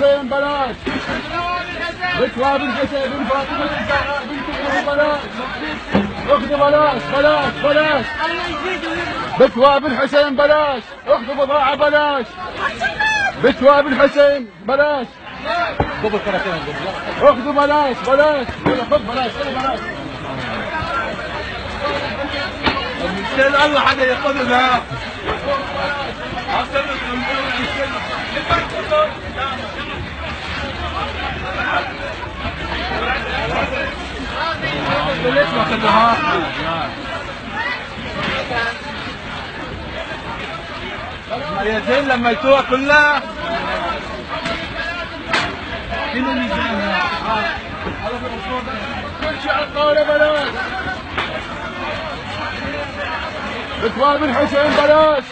الحسين بلاش. بتواب الحسين بن فاطمة الزهراء بنت ابن بلاش. اخذوا بلاش بلاش بلاش. بتواب الحسين بلاش. اخذوا بضاعة بلاش. بتواب الحسين بلاش. اخذوا بلاش بلاش. خذ بلاش بلاش. المشكلة الله حدا ياخذها. ليش ما خذوها؟ اليدين لميتوها كلها؟ شنو ميزانها؟ كل شيء على الطاولة بلاش. بتواب الحسين بلاش.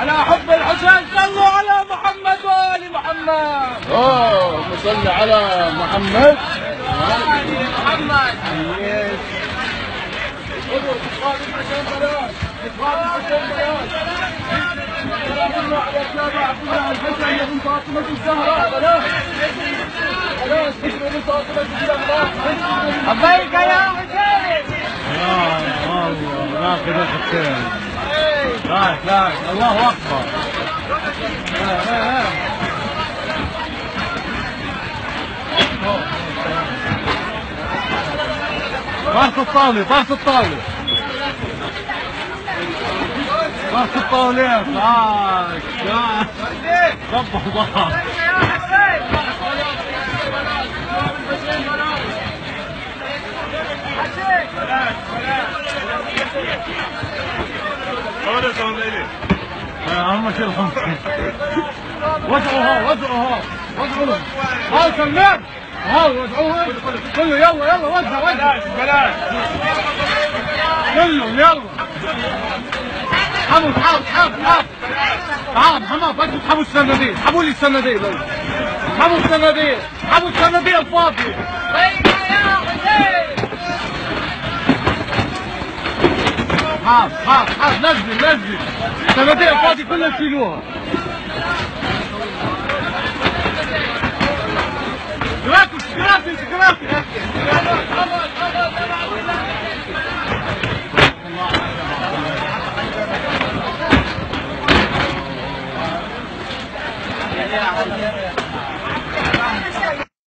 على حب الحسين صلوا على محمد وآل محمد. صل على محمد. محمد. بتواب الحسين بلاش. بتواب الحسين بلاش. على التابع عبد الله الحسين بن فاطمة الزهراء بلاش. بلاش بن فاطمة الزهراء. لبيك يا حسين. الله ناخذ الحسين. لا الله اكبر. طرف الطاولة طرف الطاولة طرف الطاولة. صبح الله. اهم شيء الخمسة. وزعوها وزعوها وزعوها. هاي سلام. هاي وزعوها كله. يلا وزع وزع. بلاش. كله يلا. حمود تعال حماد بس اسحبوا السندين. اسحبوا لي السندين. اسحبوا السندين. اسحبوا السندين الفاضية. لبيك يا حسين. حاضر نزل السندين الفاضية كلها شيلوها. جرافي